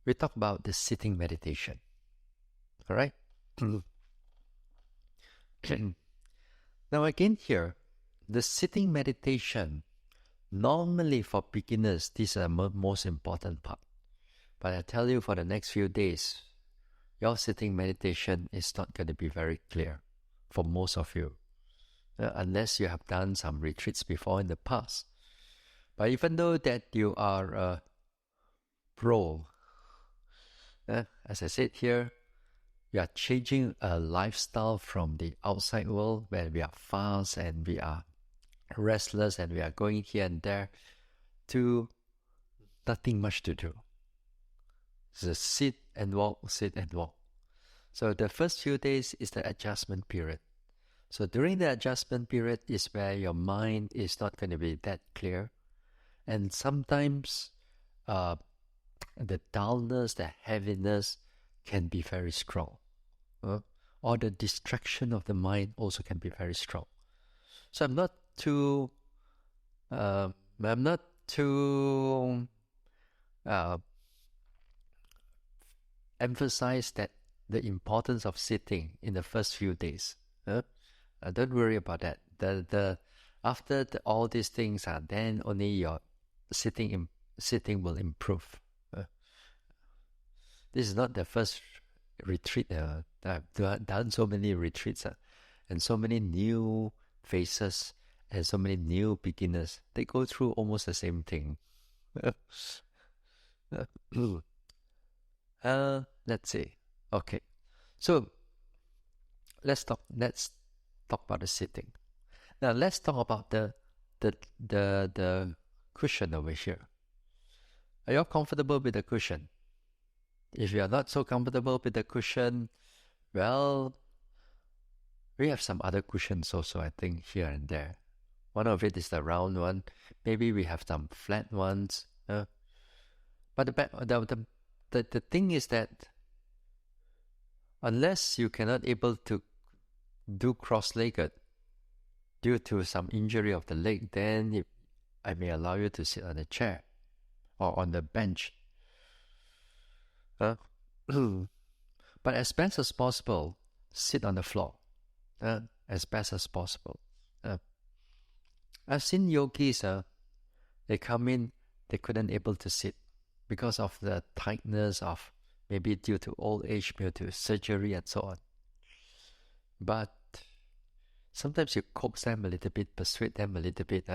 we talk about the sitting meditation. All right? Now again here, the sitting meditation, normally for beginners, these are the most important part. But I tell you, for the next few days, your sitting meditation is not going to be very clear for most of you, unless you have done some retreats before in the past. But even though that you are a pro, as I said here, we are changing a lifestyle from the outside world where we are fast and we are restless and we are going here and there to nothing much to do. Just sit and walk, sit and walk. So the first few days is the adjustment period. So during the adjustment period is where your mind is not going to be that clear. And sometimes the dullness, the heaviness can be very strong. Or the distraction of the mind also can be very strong. So I'm not too emphasize that the importance of sitting in the first few days. Don't worry about that. After all these things are, then only your sitting will improve. This is not the first retreat. I've done so many retreats and so many new faces and so many new beginners. They go through almost the same thing. Let's see. Okay, so let's talk about the sitting. Now let's talk about the cushion over here. Are you all comfortable with the cushion? If you are not so comfortable with the cushion, well, we have some other cushions also, I think, here and there. One of it is the round one. Maybe we have some flat ones. But the thing is that unless you cannot able to do cross-legged due to some injury of the leg, then I may allow you to sit on a chair or on the bench. But as best as possible, sit on the floor. As best as possible. I've seen yogis, they come in, they couldn't able to sit because of the tightness of maybe due to old age, due to surgery and so on. But sometimes you coax them a little bit, persuade them a little bit,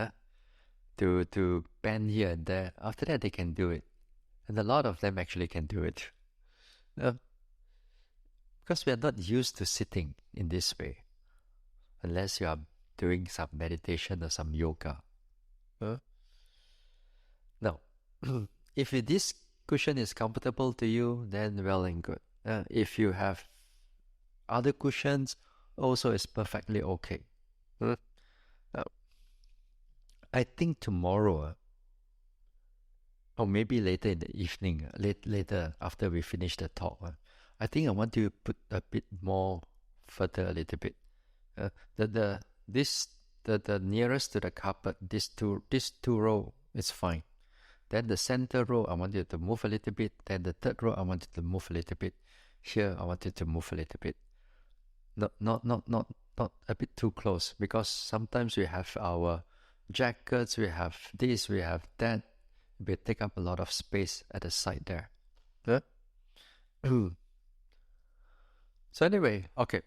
to bend here and there. After that, they can do it. And a lot of them actually can do it. Because we are not used to sitting in this way, unless you are doing some meditation or some yoga. Now, if this cushion is comfortable to you, then well and good. If you have other cushions, also is perfectly okay. I think tomorrow, or maybe later in the evening, later after we finish the talk, I think I want to put a bit more further a little bit. The nearest to the carpet, this two row is fine. Then the center row, I want you to move a little bit. Then the third row, I want you to move a little bit. Here, I want you to move a little bit. Not a bit too close, because sometimes we have our jackets, we have this, we have that. We take up a lot of space at the side there. So anyway, okay.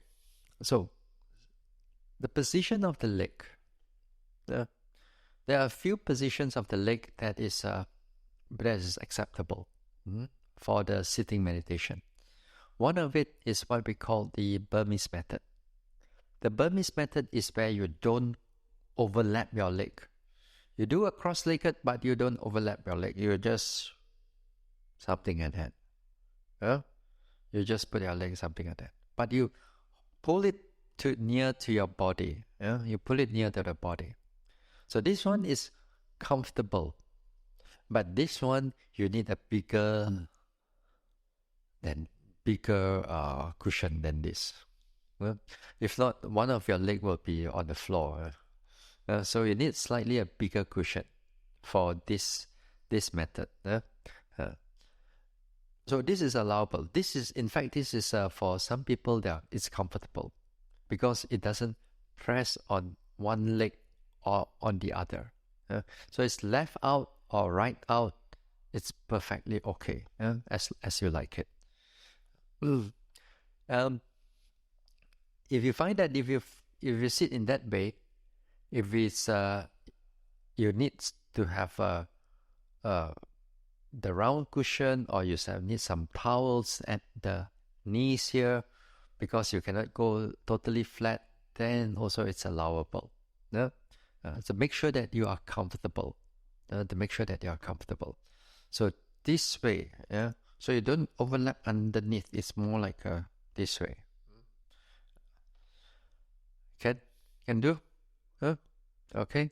So the position of the leg. There are a few positions of the leg that is acceptable for the sitting meditation. One of it is what we call the Burmese method. The Burmese method is where you don't overlap your leg. You do a cross-legged, but you don't overlap your leg. You just something like that. You just put your leg something like that. But you pull it near to your body. You pull it near to the body. So this one is comfortable. But this one, you need a bigger cushion than this. If not, one of your leg will be on the floor. So you need slightly a bigger cushion for this method. So this is allowable. This is, in fact, this is for some people that it's comfortable because it doesn't press on one leg or on the other. So it's left out or right out. It's perfectly okay, as you like it. Um, if you find that if you sit in that way, if it's you need to have the round cushion, or you need some towels at the knees here because you cannot go totally flat, then also it's allowable. So make sure that you are comfortable. To make sure that you are comfortable. So this way, so you don't overlap underneath. It's more like this way. Can do? Okay.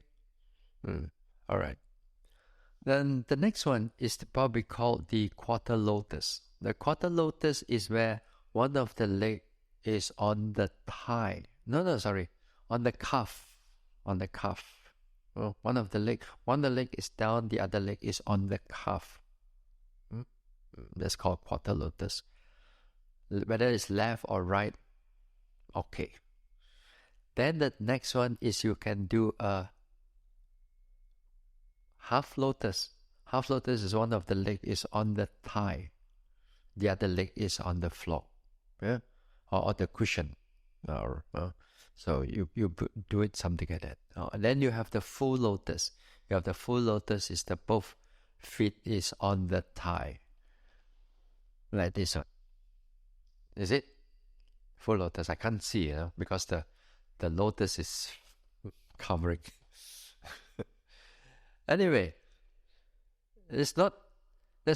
All right. Then the next one is probably called the quarter lotus. The quarter lotus is where one of the leg is on the thigh. Sorry, on the calf. On the calf. One of the leg is down, the other leg is on the calf. That's called quarter lotus. Whether it's left or right, okay. Then the next one is you can do a half lotus. Half lotus is one of the leg is on the thigh, the other leg is on the floor, or on the cushion. So you do it something like that. And then you have the full lotus. You have the full lotus is the both feet is on the thigh, like this one. Is it full lotus? I can't see, because the lotus is covering. Anyway, there's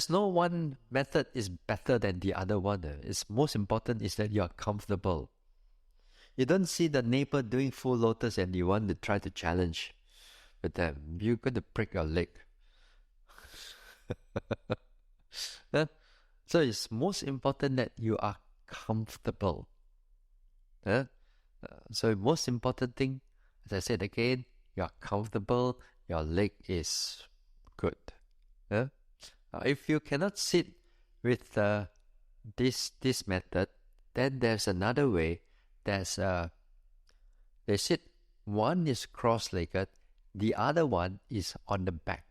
no one method is better than the other one. It's most important is that you are comfortable. You don't see the neighbor doing full lotus and you want to try to challenge with them. You're going to break your leg. So it's most important that you are comfortable. So most important thing, as I said again, you are comfortable, your leg is good. If you cannot sit with this method, then there's another way. They sit, one is cross-legged, the other one is on the back,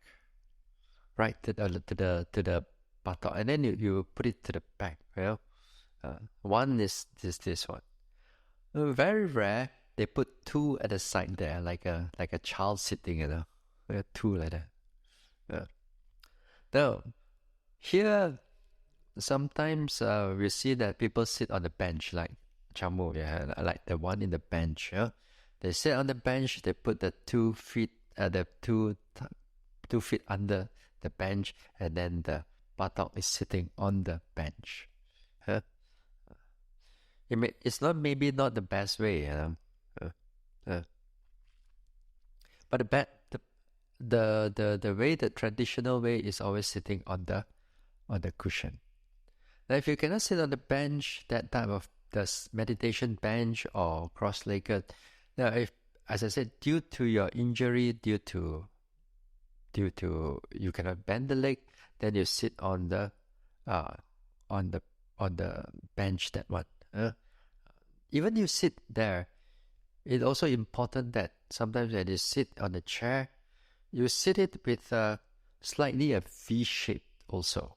right to the buttock, and then you put it to the back. One is this one. Very rare they put two at the side there, like a child sitting, two like that. Now here sometimes we see that people sit on the bench like Chamu, like the one in the bench. They sit on the bench. They put the 2 feet, the two feet under the bench, and then the buttock is sitting on the bench. It's maybe not the best way, but the way, the traditional way is always sitting on the cushion. Now, if you cannot sit on the bench, that type of the meditation bench or cross-legged, now if, as I said, due to your injury, due to you cannot bend the leg, then you sit on the bench, that one. Even you sit there, it's also important that sometimes when you sit on the chair, you sit it with slightly a V shape also,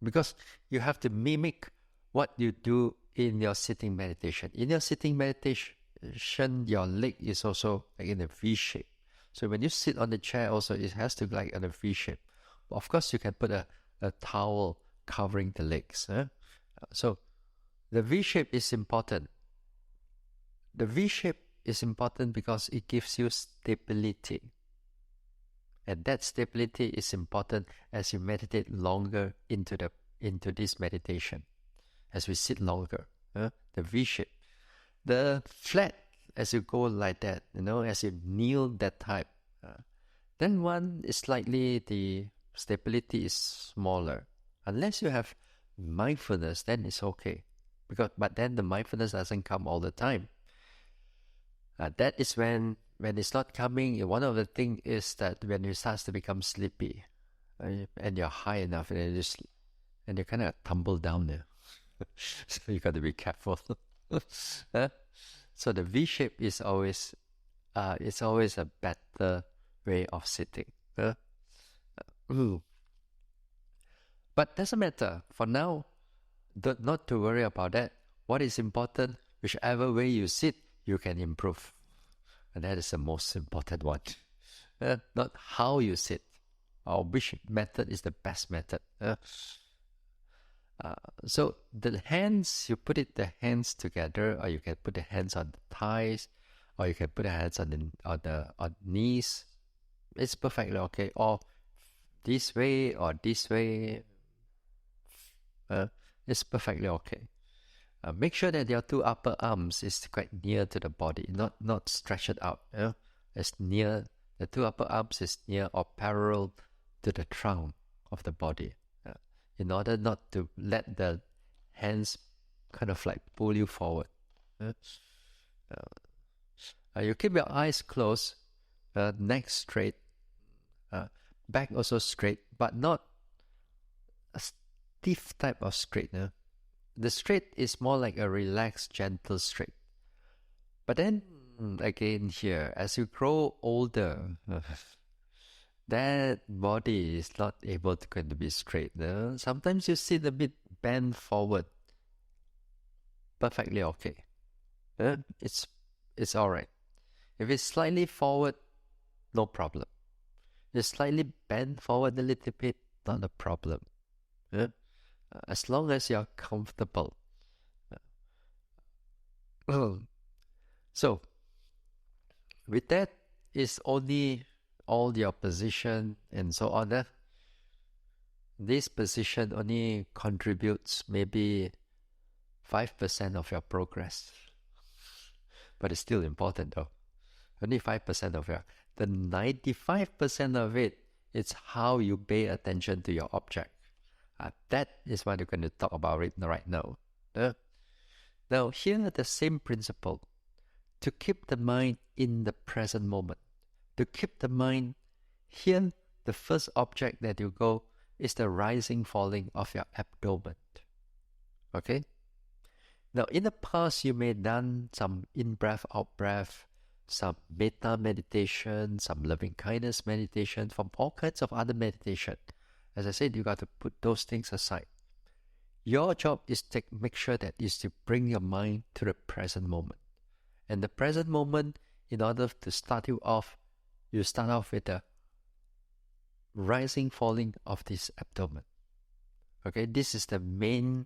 because you have to mimic what you do in your sitting meditation. In your sitting meditation, your leg is also like in a V shape. So when you sit on the chair also, it has to be like in a V shape. Of course, you can put a towel covering the legs. So the V shape is important. The V shape is important because it gives you stability. And that stability is important as you meditate longer into this meditation. As we sit longer, the V shape. The flat, as you go like that, as you kneel that type, then one is slightly, the stability is smaller. Unless you have mindfulness, then it's okay. But then the mindfulness doesn't come all the time. That is when it's not coming, one of the things is that when you start to become sleepy, and you're high enough, and and you kind of tumble down there. So you got to be careful. Huh? So the V shape is always, it's always a better way of sitting. Ooh. But doesn't matter. For now, not to worry about that. What is important, whichever way you sit, you can improve. And that is the most important one. Not how you sit, or which method is the best method. So the hands, you put the hands together, or you can put the hands on the thighs, or you can put the hands on the knees. It's perfectly okay. Or this way or this way. It's perfectly okay. Make sure that your two upper arms is quite near to the body, not stretched out. It's near, the two upper arms is near or parallel to the trunk of the body, in order not to let the hands kind of like pull you forward. You keep your eyes closed, neck straight, back also straight, but not a stiff type of straight. The straight is more like a relaxed, gentle straight. But then again here, as you grow older, that body is not able to kind of be straight. Sometimes you sit a bit bent forward. Perfectly okay. It's all right. If it's slightly forward, no problem. If it's slightly bent forward a little bit, not a problem. As long as you're comfortable. So, with that, is only all your position and so on. This position only contributes maybe 5% of your progress. But it's still important though. Only 5% of the 95% of it is how you pay attention to your object. That is what we're going to talk about right now. Now, here the same principle. To keep the mind in the present moment. To keep the mind here, the first object that you go is the rising, falling of your abdomen. Okay? Now, in the past, you may have done some in-breath, out-breath, some metta meditation, some loving-kindness meditation, from all kinds of other meditation. As I said, you got to put those things aside. Your job is to make sure that is to bring your mind to the present moment. And the present moment, in order to start you off, you start off with the rising, falling of this abdomen. Okay, this is the main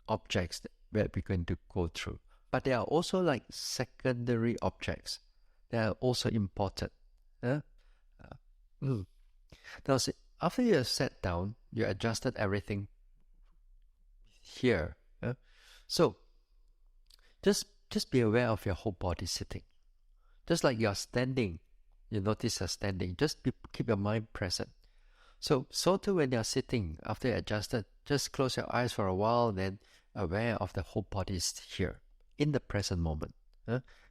objects that we're going to go through. But there are also like secondary objects that are also important. Now, see, after you have sat down, you adjusted everything here. So, just be aware of your whole body sitting. Just like you're standing, you notice you're standing. Just keep your mind present. So too when you're sitting, after you adjusted, just close your eyes for a while, then aware of the whole body is here, in the present moment.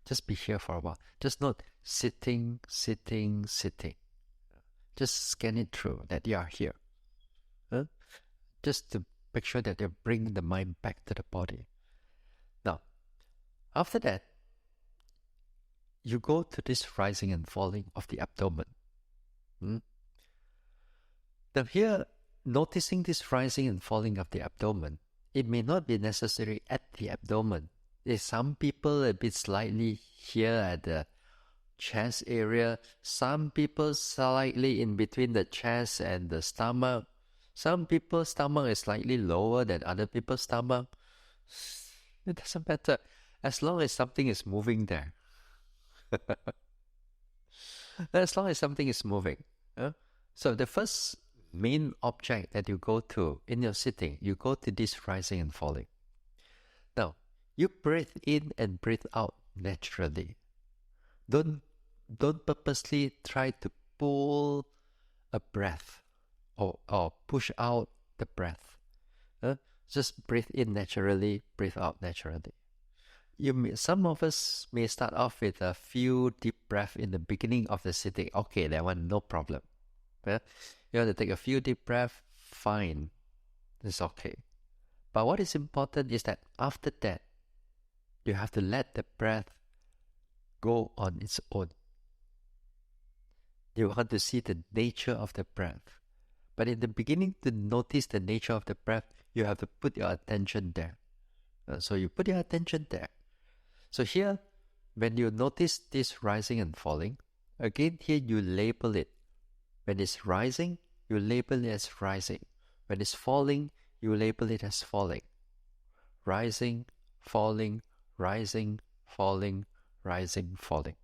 Just be here for a while. Just note, sitting, sitting, sitting. Just scan it through that you are here. Just to make sure that you bring the mind back to the body. Now, after that, you go to this rising and falling of the abdomen. Now here, noticing this rising and falling of the abdomen, it may not be necessary at the abdomen. There's some people a bit slightly here at the chest area, some people slightly in between the chest and the stomach. Some people's stomach is slightly lower than other people's stomach. It doesn't matter, as long as something is moving there. As long as something is moving. So the first main object that you go to in your sitting, you go to this rising and falling. Now, you breathe in and breathe out naturally. Don't purposely try to pull a breath or push out the breath. Just breathe in naturally, breathe out naturally. Some of us may start off with a few deep breaths in the beginning of the sitting. Okay, that one, no problem. You want to take a few deep breaths, fine. It's okay. But what is important is that after that, you have to let the breath go on its own. You want to see the nature of the breath. But in the beginning, to notice the nature of the breath, you have to put your attention there. So you put your attention there. So here, when you notice this rising and falling, again here you label it. When it's rising, you label it as rising. When it's falling, you label it as falling. Rising, falling, rising, falling, rising, falling.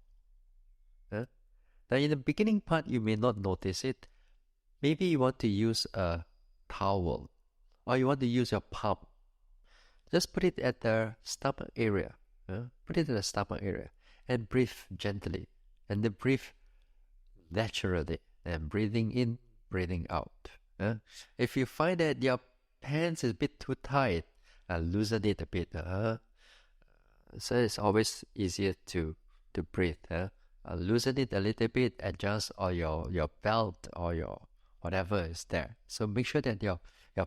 Now in the beginning part, you may not notice it. Maybe you want to use a towel, or you want to use your palm. Just put it at the stomach area. Put it at the stomach area and breathe gently. And then breathe naturally. And breathing in, breathing out. If you find that your pants is a bit too tight, loosen it a bit. So it's always easier to breathe. Loosen it a little bit, adjust or your belt or your whatever is there. So make sure that your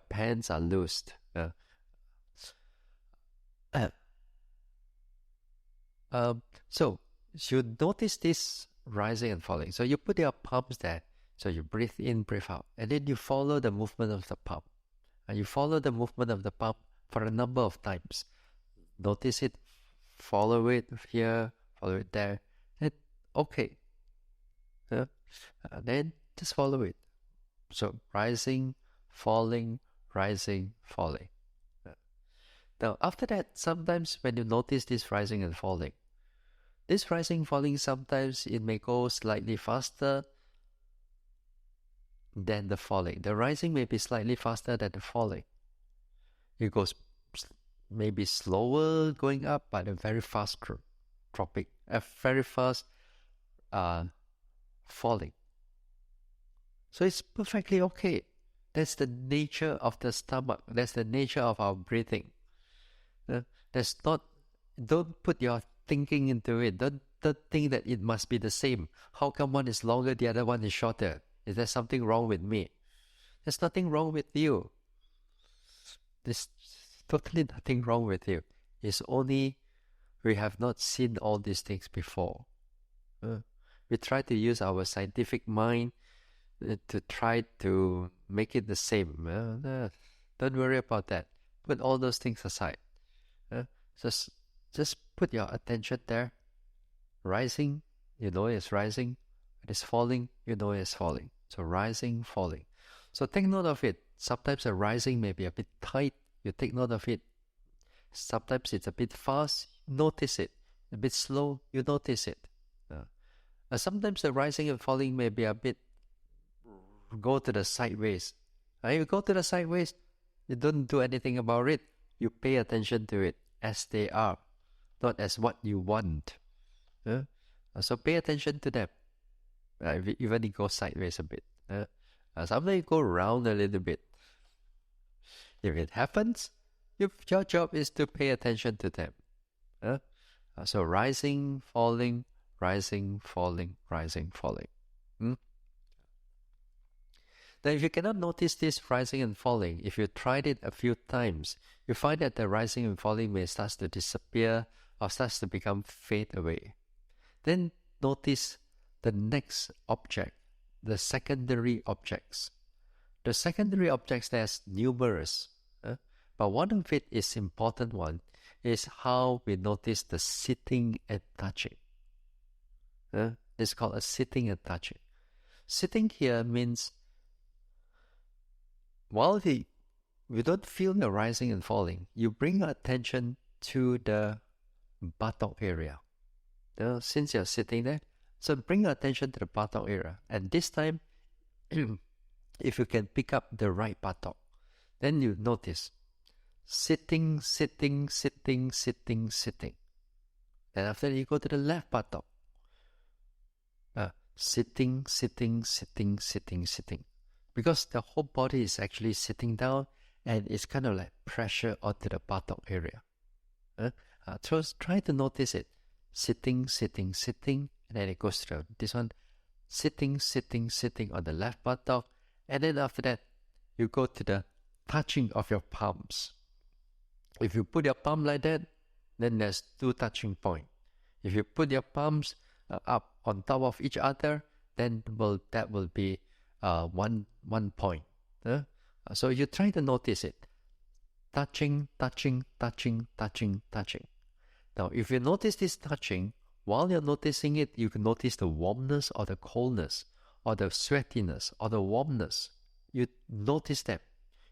pants are loosed. So you notice this rising and falling. So you put your palms there. So you breathe in, breathe out. And then you follow the movement of the palm. And you follow the movement of the palm for a number of times. Notice it, follow it here, follow it there. And okay. Then just follow it. So rising, falling, rising, falling. Now after that, sometimes when you notice this rising and falling, this rising, falling, sometimes it may go slightly faster than the falling. The rising may be slightly faster than the falling. It goes maybe slower going up, but a very fast dropping, a very fast falling. So it's perfectly okay. That's the nature of the stomach. That's the nature of our breathing. Don't put your thinking into it. Don't think that it must be the same. How come one is longer, the other one is shorter? Is there something wrong with me? There's nothing wrong with you. There's totally nothing wrong with you. It's only we have not seen all these things before. We try to use our scientific mind to try to make it the same. Don't worry about that. Put all those things aside. Just put your attention there. Rising, you know it's rising. When it's falling, you know it's falling. So rising, falling. So take note of it. Sometimes the rising may be a bit tight. You take note of it. Sometimes it's a bit fast. Notice it. A bit slow. You notice it. Sometimes the rising and falling may be a bit go to the sideways. You go to the sideways. You don't do anything about it. You pay attention to it as they are, not as what you want. So pay attention to them. Even it goes sideways a bit. Sometimes you go around a little bit. If it happens, your job is to pay attention to them. So rising, falling, rising, falling, rising, falling. Now, if you cannot notice this rising and falling, if you tried it a few times, you find that the rising and falling may start to disappear or starts to become fade away. Then notice the next object, the secondary objects. The secondary objects, there's numerous, but one of it is important one, is how we notice the sitting and touching. It's called a sitting and touching. Sitting here means while we don't feel the rising and falling, you bring attention to the buttock area. Since you're sitting there, so bring attention to the buttock area. And this time, if you can pick up the right buttock, then you notice sitting, sitting, sitting, sitting, sitting. And after that, you go to the left buttock. Sitting, sitting, sitting, sitting, sitting. Because the whole body is actually sitting down and it's kind of like pressure onto the buttock area. So try to notice it. Sitting, sitting, sitting, and then it goes to this one. Sitting, sitting, sitting on the left buttock. And then after that, you go to the touching of your palms. If you put your palm like that, then there's 2 touching points. If you put your palms up on top of each other, then that will be one point. So you try to notice it. Touching, touching, touching, touching, touching. Now, if you notice this touching, while you're noticing it, you can notice the warmness or the coldness or the sweatiness or the warmness. You notice them.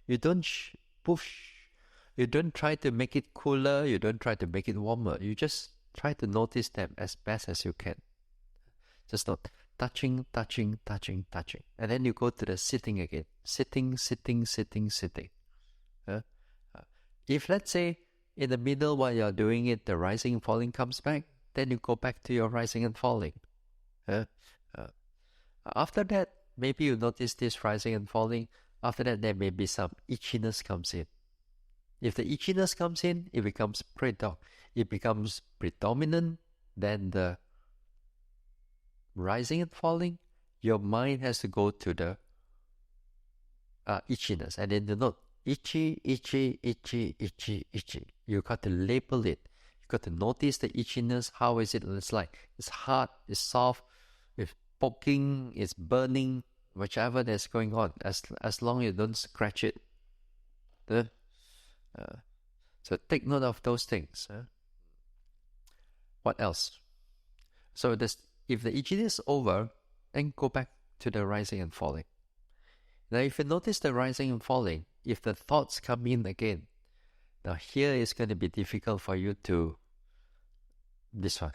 You don't push. You don't try to make it cooler. You don't try to make it warmer. You just try to notice them as best as you can. Just note, touching, touching, touching, touching. And then you go to the sitting again. Sitting, sitting, sitting, sitting. If let's say in the middle while you're doing it, the rising and falling comes back, then you go back to your rising and falling. After that, maybe you notice this rising and falling. After that, there may be some itchiness comes in. If the itchiness comes in, it becomes predominant, then the rising and falling, your mind has to go to the itchiness. And then you note, itchy, itchy, itchy, itchy, itchy. You got to label it. You got to notice the itchiness. How is it? It's like, it's hard, it's soft, it's poking, it's burning, whichever that's going on, as long as you don't scratch it. So take note of those things. What else? So if the itchiness is over, then go back to the rising and falling. Now if you notice the rising and falling, if the thoughts come in again, now here is going to be difficult for you to, this one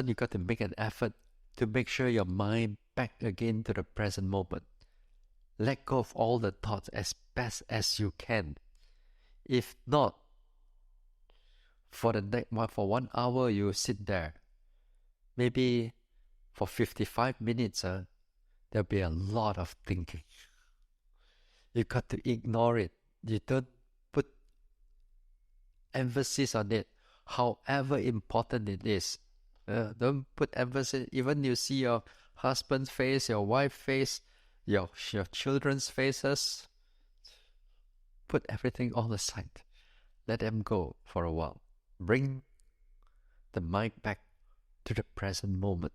you got to make an effort to make sure your mind back again to the present moment. Let go of all the thoughts as best as you can. If not, for 1 hour you sit there. Maybe for 55 minutes, there'll be a lot of thinking. You got to ignore it. You don't put emphasis on it, however important it is. Don't put emphasis. Even you see your husband's face, your wife's face, your children's faces, put everything all aside. Let them go for a while. Bring the mind back to the present moment.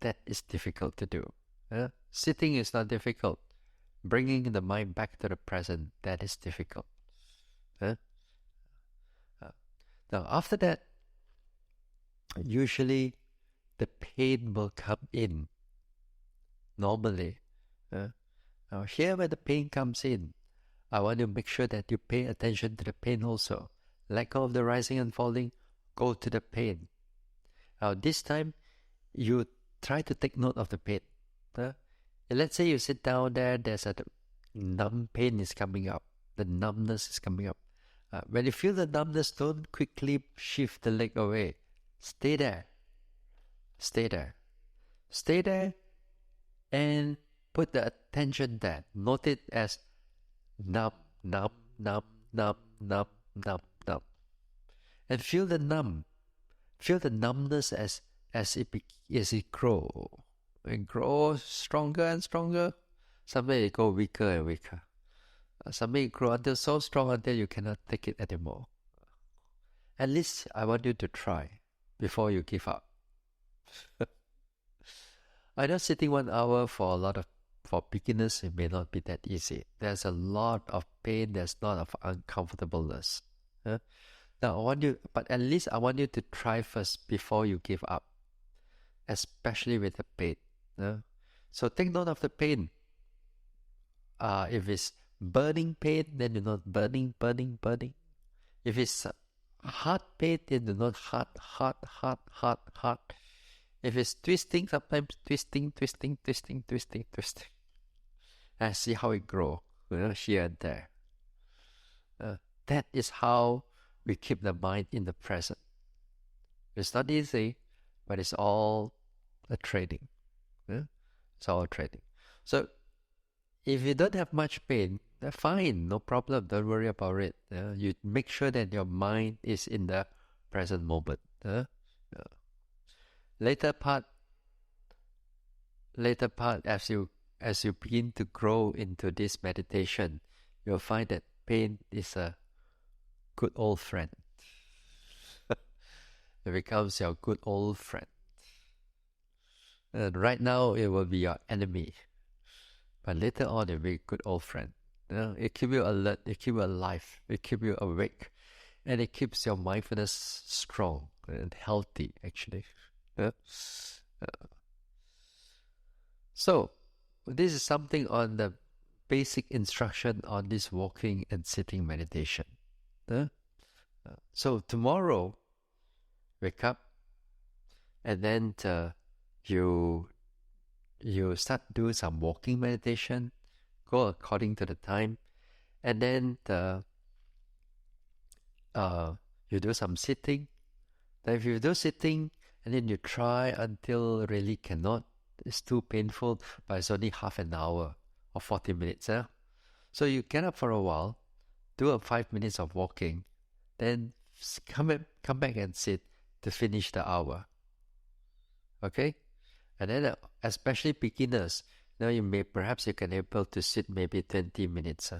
That is difficult to do. Sitting is not difficult. Bringing the mind back to the present, that is difficult. Now after that, usually the pain will come in. Normally. Now here where the pain comes in, I want to make sure that you pay attention to the pain also. Let go of the rising and falling, go to the pain. Now this time, you try to take note of the pain. Let's say you sit down there, there's a numb pain is coming up. The numbness is coming up. When you feel the numbness, don't quickly shift the leg away. Stay there. Stay there. Stay there and put the attention there. Note it as numb, numb, numb, numb, numb, numb, numb. And feel the numb. Feel the numbness as it grows. It grows stronger and stronger. Sometimes it goes weaker and weaker. Sometimes it grows until so strong until you cannot take it anymore. At least I want you to try before you give up. I know sitting 1 hour for beginners, it may not be that easy. There's a lot of pain, there's a lot of uncomfortableness. Now but at least I want you to try first before you give up, especially with the pain. So take note of the pain. If it's burning pain, then you know burning. If it's hard pain, then you know hard. If it's twisting, sometimes twisting. And see how it grows, here and there. That is how we keep the mind in the present. It's not easy, but it's all a training. It's all a training. So if you don't have much pain, that's fine, no problem. Don't worry about it. You make sure that your mind is in the present moment. Later part, as you as you begin to grow into this meditation, you'll find that pain is a good old friend. It becomes your good old friend. And right now, it will be your enemy. But later on, it will be a good old friend. It keeps you alert, it keeps you alive, it keeps you awake, and it keeps your mindfulness strong and healthy, actually. Yeah? So, this is something on the basic instruction on this walking and sitting meditation. So, tomorrow, wake up, and then you start doing some walking meditation, go according to the time, and then you do some sitting. Then if you do sitting, and then you try until really cannot, it's too painful, but it's only half an hour or 40 minutes. So you get up for a while, do a 5 minutes of walking, then come back and sit to finish the hour. Okay? And then especially beginners, perhaps you can able to sit maybe 20 minutes.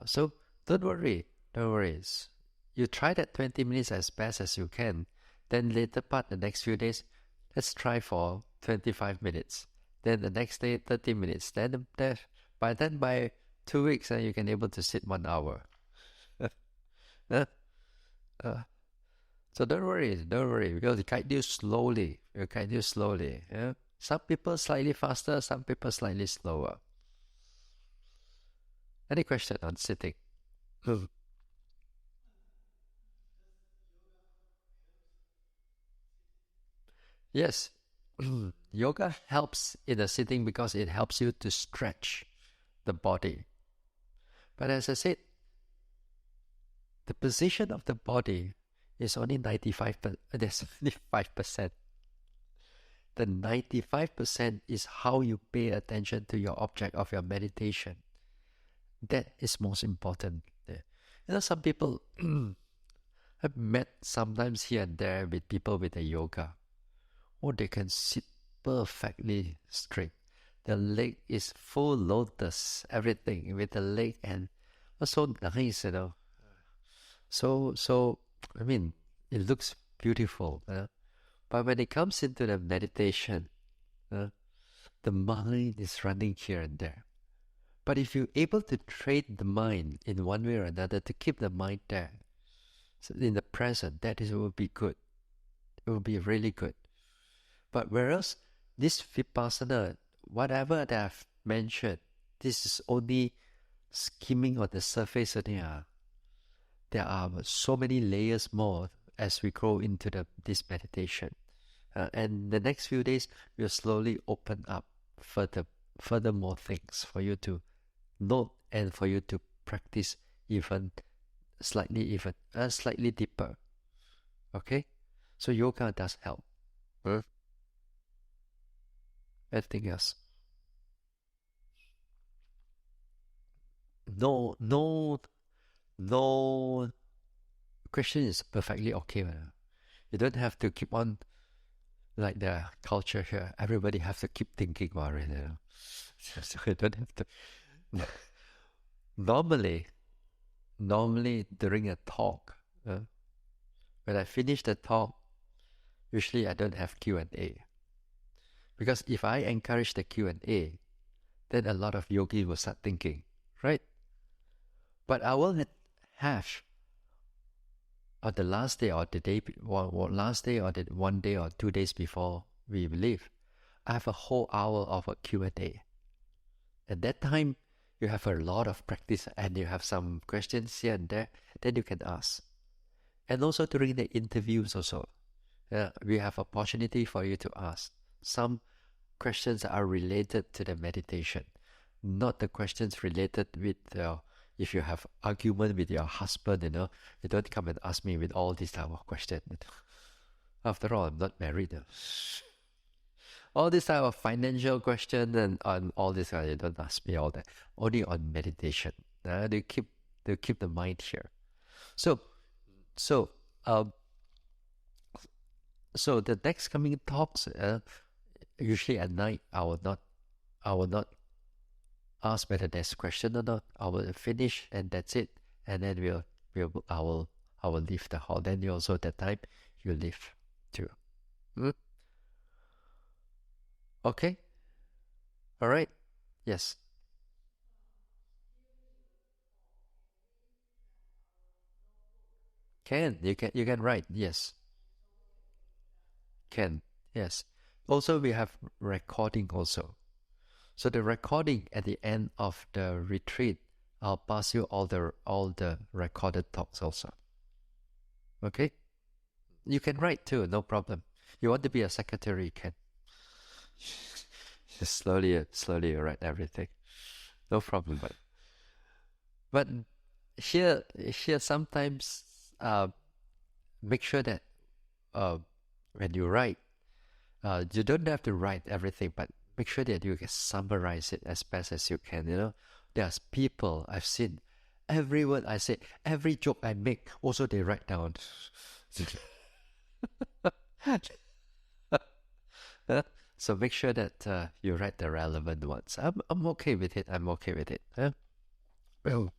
So don't worry. You try that 20 minutes as best as you can. Then later part, the next few days, let's try for 25 minutes. Then the next day, 30 minutes. Then by 2 weeks, you can able to sit 1 hour. So don't worry, because it guide you slowly. Yeah? Some people slightly faster, some people slightly slower. Any question on sitting? Yes, yoga helps in the sitting because it helps you to stretch the body. But as I said, the position of the body is only 95%. There's only 5%. The 95% is how you pay attention to your object of your meditation. That is most important. Some people I've met sometimes here and there with people with the yoga. Oh, they can sit perfectly straight. The leg is full lotus, everything with the leg, and so nice, So, I mean, it looks beautiful. But when it comes into the meditation, the mind is running here and there. But if you're able to train the mind in one way or another to keep the mind there, so in the present, will be good. It will be really good. But whereas this Vipassana, whatever that I've mentioned, this is only skimming on the surface. There are so many layers more as we go into this meditation. And the next few days, we'll slowly open up further more things for you to note and for you to practice even slightly deeper. Okay? So yoga does help. Anything else? No question is perfectly okay. You don't have to keep on like the culture here. Everybody has to keep thinking about it. So you don't have to. Normally during a talk, when I finish the talk, usually I don't have Q&A. Because if I encourage the Q&A, then a lot of yogis will start thinking, right? But I will have on the last day or the day, last day or the 1 day or 2 days before we leave, I have a whole hour of a Q&A. At that time, you have a lot of practice and you have some questions here and there, then you can ask. And also during the interviews also, we have opportunity for you to ask. Some questions are related to the meditation, not the questions related with if you have argument with your husband, you don't come and ask me with all these type of questions. After all, I'm not married. All this type of financial question and on all this, you don't ask me all that. Only on meditation. They keep the mind here. So the next coming talks, usually at night, I will not ask whether there's question or not. I will finish and that's it. And then I will leave the hall. Then you also that time you leave too. Mm? Okay. All right. Yes. You can write. Yes. Can. Yes. Also we have recording also. So the recording at the end of the retreat, I'll pass you all the recorded talks also. Okay? You can write too, no problem. You want to be a secretary, you can. Just slowly write everything. No problem. But here sometimes make sure that uh when you write, you don't have to write everything, but make sure that you can summarize it as best as you can. You know, there's people I've seen, every word I say, every joke I make, also they write down. So make sure that you write the relevant ones. I'm okay with it. I'm okay with it. Huh? Well,